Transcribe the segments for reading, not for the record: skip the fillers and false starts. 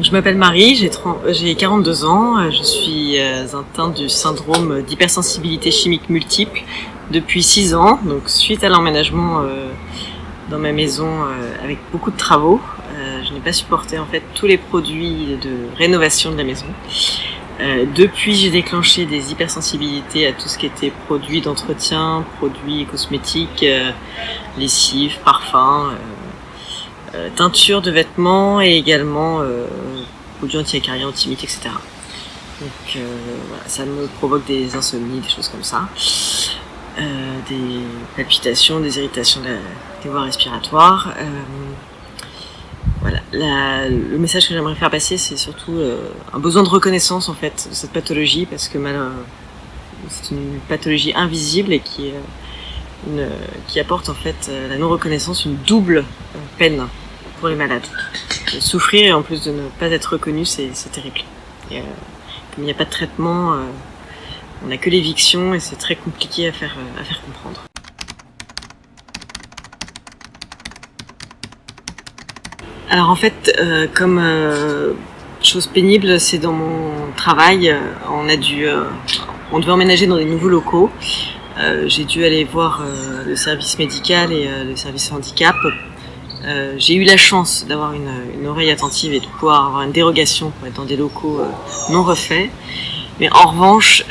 Je m'appelle Marie, j'ai 42 ans, je suis atteinte du syndrome d'hypersensibilité chimique multiple depuis 6 ans. Donc suite à l'emménagement dans ma maison avec beaucoup de travaux, je n'ai pas supporté en fait tous les produits de rénovation de la maison. Depuis, j'ai déclenché des hypersensibilités à tout ce qui était produits d'entretien, produits cosmétiques, lessive, parfums, teinture de vêtements et également produits anti-acariens, anti-mites, etc. Donc voilà, ça me provoque des insomnies, des choses comme ça, des palpitations, des irritations des voies respiratoires. Voilà, le message que j'aimerais faire passer, c'est surtout un besoin de reconnaissance en fait de cette pathologie, parce que c'est une pathologie invisible et qui apporte en fait la non-reconnaissance une double peine pour les malades. De souffrir et en plus de ne pas être reconnu, c'est terrible. Et, comme il n'y a pas de traitement, on n'a que l'éviction et c'est très compliqué à faire comprendre. Alors en fait, comme chose pénible, c'est dans mon travail, on devait emménager dans des nouveaux locaux. J'ai dû aller voir le service médical et le service handicap. J'ai eu la chance d'avoir une oreille attentive et de pouvoir avoir une dérogation pour être dans des locaux non refaits. Mais en revanche,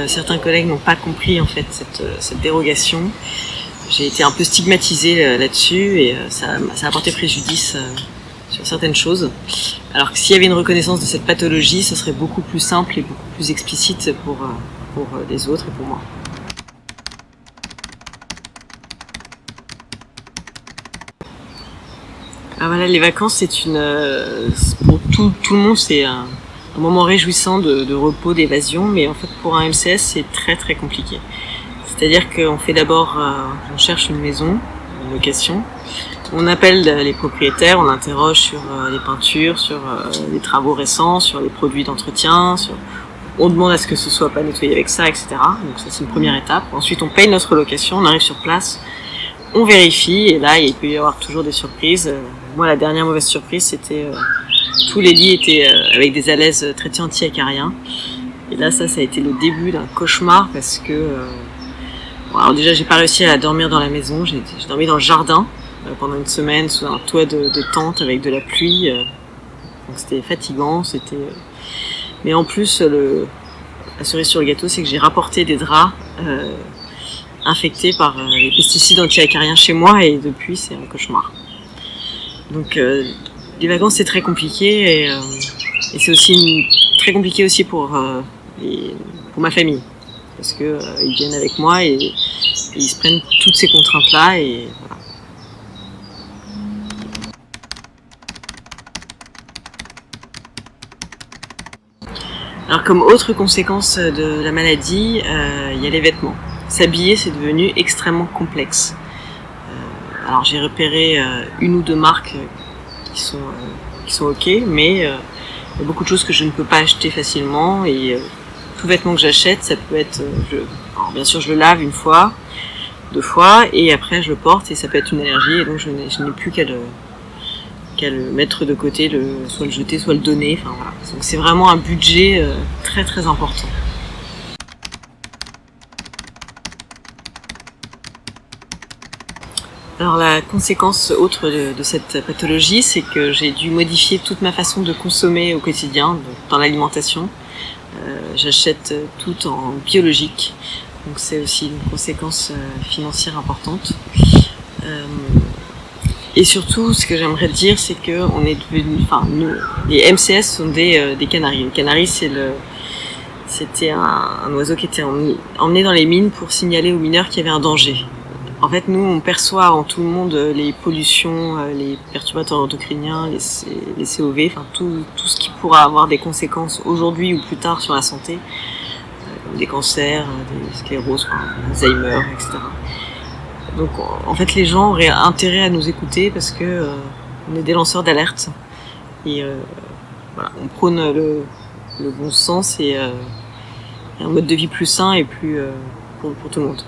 certains collègues n'ont pas compris en fait cette dérogation. J'ai été un peu stigmatisée là-dessus et ça a porté préjudice sur certaines choses. Alors que s'il y avait une reconnaissance de cette pathologie, ce serait beaucoup plus simple et beaucoup plus explicite pour les autres et pour moi. Alors voilà, les vacances, c'est pour tout le monde, c'est un moment réjouissant de repos, d'évasion, mais en fait pour un MCS, c'est très très compliqué. C'est-à-dire qu'on fait d'abord, on cherche une maison, une location, on appelle les propriétaires, on interroge sur les peintures, sur les travaux récents, sur les produits d'entretien, on demande à ce que ce soit pas nettoyé avec ça, etc. Donc ça c'est une première étape. Ensuite on paye notre location, on arrive sur place, on vérifie et là il peut y avoir toujours des surprises. Moi la dernière mauvaise surprise c'était tous les lits étaient avec des alaises traités anti-acariens. Et là ça a été le début d'un cauchemar parce que alors déjà j'ai pas réussi à dormir dans la maison, j'ai dormi dans le jardin pendant une semaine sous un toit de tente avec de la pluie. Donc c'était fatigant, mais en plus la cerise sur le gâteau c'est que j'ai rapporté des draps infectés par les pesticides anti-acariens chez moi et depuis c'est un cauchemar. Donc les vacances c'est très compliqué et c'est aussi très compliqué aussi pour ma famille parce que ils viennent avec moi et ils se prennent toutes ces contraintes là et voilà. Alors comme autre conséquence de la maladie, il y a les vêtements. S'habiller c'est devenu extrêmement complexe. Alors j'ai repéré une ou deux marques qui sont ok, mais il y a beaucoup de choses que je ne peux pas acheter facilement et tout vêtement que j'achète, ça peut être, alors bien sûr je le lave une fois, 2 fois et après je le porte et ça peut être une allergie et donc je n'ai plus qu'à le mettre de côté, soit le jeter, soit le donner. Enfin voilà. Donc c'est vraiment un budget très très important. Alors la conséquence autre de cette pathologie, c'est que j'ai dû modifier toute ma façon de consommer au quotidien, dans l'alimentation. J'achète tout en biologique, donc c'est aussi une conséquence financière importante. Et surtout, ce que j'aimerais dire, c'est que nous, les MCS sont des canaris. Les canaris, c'était un oiseau qui était emmené dans les mines pour signaler aux mineurs qu'il y avait un danger. En fait, nous, on perçoit en tout le monde les pollutions, les perturbateurs endocriniens, les COV, enfin tout ce qui pourra avoir des conséquences aujourd'hui ou plus tard sur la santé, comme des cancers, des scléroses, Alzheimer, etc. Donc, en fait, les gens auraient intérêt à nous écouter parce que on est des lanceurs d'alerte et voilà, on prône le bon sens et un mode de vie plus sain et plus pour tout le monde.